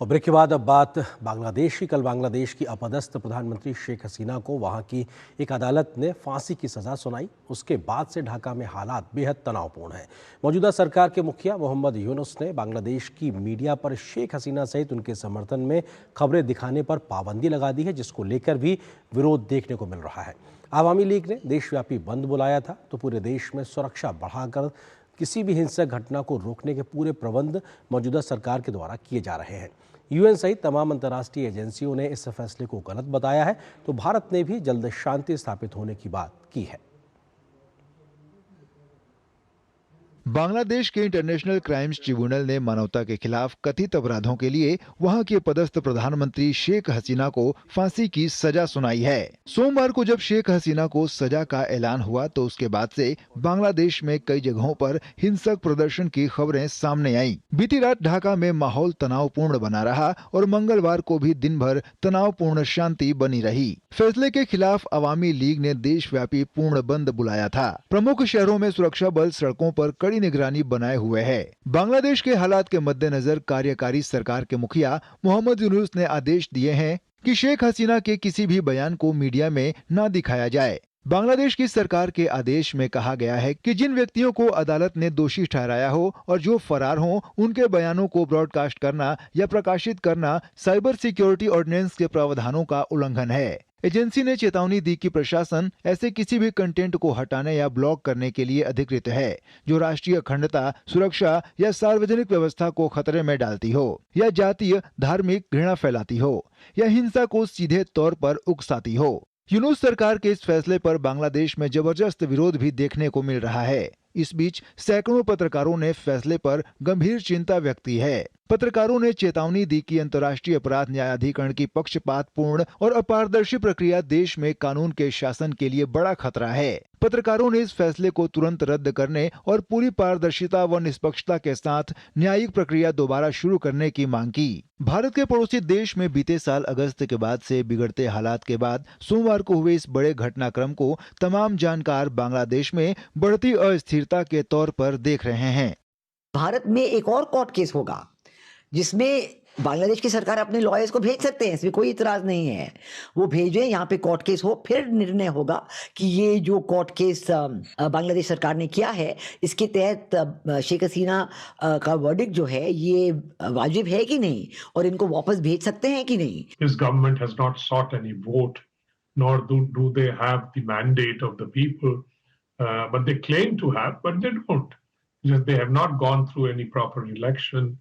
और ब्रेक के बाद अब बात बांग्लादेश की। कल बांग्लादेश की अपदस्थ प्रधानमंत्री शेख हसीना को वहां की एक अदालत ने फांसी की सजा सुनाई। उसके बाद से ढाका में हालात बेहद तनावपूर्ण हैं। मौजूदा सरकार के मुखिया मोहम्मद यूनुस ने बांग्लादेश की मीडिया पर शेख हसीना सहित उनके समर्थन में खबरें दिखाने पर पाबंदी लगा दी है, जिसको लेकर भी विरोध देखने को मिल रहा है। आवामी लीग ने देशव्यापी बंद बुलाया था, तो पूरे देश में सुरक्षा बढ़ाकर किसी भी हिंसक घटना को रोकने के पूरे प्रबंध मौजूदा सरकार के द्वारा किए जा रहे हैं। यूएन सहित तमाम अंतर्राष्ट्रीय एजेंसियों ने इस फैसले को गलत बताया है, तो भारत ने भी जल्द शांति स्थापित होने की बात की है। बांग्लादेश के इंटरनेशनल क्राइम्स ट्रिब्यूनल ने मानवता के खिलाफ कथित अपराधों के लिए वहां के पदस्थ प्रधानमंत्री शेख हसीना को फांसी की सजा सुनाई है। सोमवार को जब शेख हसीना को सजा का ऐलान हुआ तो उसके बाद से बांग्लादेश में कई जगहों पर हिंसक प्रदर्शन की खबरें सामने आईं। बीती रात ढाका में माहौल तनावपूर्ण बना रहा और मंगलवार को भी दिन भर तनावपूर्ण शांति बनी रही। फैसले के खिलाफ अवामी लीग ने देशव्यापी पूर्ण बंद बुलाया था। प्रमुख शहरों में सुरक्षा बल सड़कों पर कड़ी निगरानी बनाए हुए है। बांग्लादेश के हालात के मद्देनजर कार्यकारी सरकार के मुखिया मोहम्मद यूनुस ने आदेश दिए हैं कि शेख हसीना के किसी भी बयान को मीडिया में न दिखाया जाए। बांग्लादेश की सरकार के आदेश में कहा गया है कि जिन व्यक्तियों को अदालत ने दोषी ठहराया हो और जो फरार हों, उनके बयानों को ब्रॉडकास्ट करना या प्रकाशित करना साइबर सिक्योरिटी ऑर्डिनेंस के प्रावधानों का उल्लंघन है। एजेंसी ने चेतावनी दी कि प्रशासन ऐसे किसी भी कंटेंट को हटाने या ब्लॉक करने के लिए अधिकृत है जो राष्ट्रीय अखंडता, सुरक्षा या सार्वजनिक व्यवस्था को खतरे में डालती हो, या जातीय धार्मिक घृणा फैलाती हो, या हिंसा को सीधे तौर पर उकसाती हो। यूनुस सरकार के इस फैसले पर बांग्लादेश में जबरदस्त विरोध भी देखने को मिल रहा है। इस बीच सैकड़ों पत्रकारों ने फैसले पर गंभीर चिंता व्यक्त की है। पत्रकारों ने चेतावनी दी कि अंतर्राष्ट्रीय अपराध न्यायाधिकरण की पक्षपातपूर्ण और अपारदर्शी प्रक्रिया देश में कानून के शासन के लिए बड़ा खतरा है। पत्रकारों ने इस फैसले को तुरंत रद्द करने और पूरी पारदर्शिता व निष्पक्षता के साथ न्यायिक प्रक्रिया दोबारा शुरू करने की मांग की। भारत के पड़ोसी देश में बीते साल अगस्त के बाद से बिगड़ते हालात के बाद सोमवार को हुए इस बड़े घटनाक्रम को तमाम जानकार बांग्लादेश में बढ़ती अस्थिरता के तौर पर देख रहे हैं। भारत में एक और कोर्ट केस होगा जिसमें बांग्लादेश की सरकार अपने लॉयर्स को भेज सकते हैं, इसमें कोई इतराज नहीं है। वो भेजें, यहाँ पे कोर्ट केस हो, फिर निर्णय होगा कि ये जो कोर्ट केस बांग्लादेश सरकार ने किया है इसके तहत शेख हसीना का वर्डिक्ट जो है ये वाजिब है कि नहीं और इनको वापस भेज सकते हैं कि नहीं। This government has not sought any vote, nor do they have the mandate of the people, but they claim to have, but they don't. Because they have not gone through any proper election,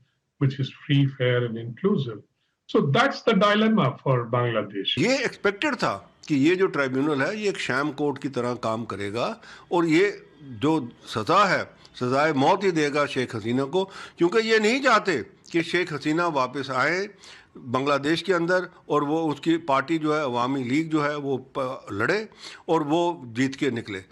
which is free, fair and inclusive. So that's the dilemma for Bangladesh. ये expected था कि ये जो tribunal है ये एक sham court की तरह काम करेगा और ये जो सजा है सजाए मौत ही देगा शेख हसीना को, क्योंकि ये नहीं चाहते कि शेख हसीना वापस आए बांग्लादेश के अंदर और वो उसकी पार्टी जो है अवामी लीग जो है वो लड़े और वो जीत के निकले।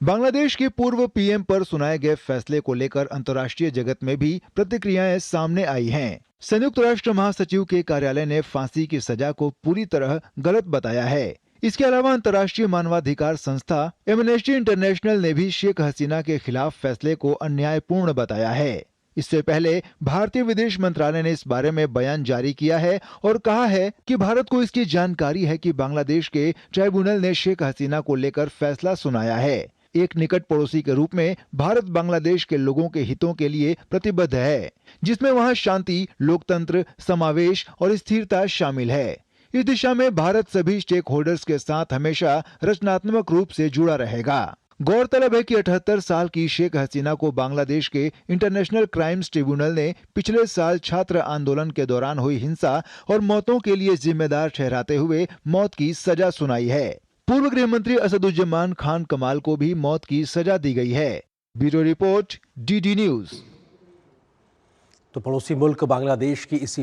बांग्लादेश के पूर्व पीएम पर सुनाए गए फैसले को लेकर अंतर्राष्ट्रीय जगत में भी प्रतिक्रियाएं सामने आई हैं। संयुक्त राष्ट्र महासचिव के कार्यालय ने फांसी की सजा को पूरी तरह गलत बताया है। इसके अलावा अंतर्राष्ट्रीय मानवाधिकार संस्था एमनेस्टी इंटरनेशनल ने भी शेख हसीना के खिलाफ फैसले को अन्यायपूर्ण बताया है। इससे पहले भारतीय विदेश मंत्रालय ने इस बारे में बयान जारी किया है और कहा है कि भारत को इसकी जानकारी है कि बांग्लादेश के ट्राइब्यूनल ने शेख हसीना को लेकर फैसला सुनाया है। एक निकट पड़ोसी के रूप में भारत बांग्लादेश के लोगों के हितों के लिए प्रतिबद्ध है, जिसमें वहां शांति, लोकतंत्र, समावेश और स्थिरता शामिल है। इस दिशा में भारत सभी स्टेक होल्डर्स के साथ हमेशा रचनात्मक रूप से जुड़ा रहेगा। गौरतलब है कि 78 साल की शेख हसीना को बांग्लादेश के इंटरनेशनल क्राइम्स ट्रिब्यूनल ने पिछले साल छात्र आंदोलन के दौरान हुई हिंसा और मौतों के लिए जिम्मेदार ठहराते हुए मौत की सजा सुनाई है। पूर्व गृह मंत्री असदुज्जमान खान कमाल को भी मौत की सजा दी गई है। Bureau report, DD news. तो पड़ोसी मुल्क बांग्लादेश की इसी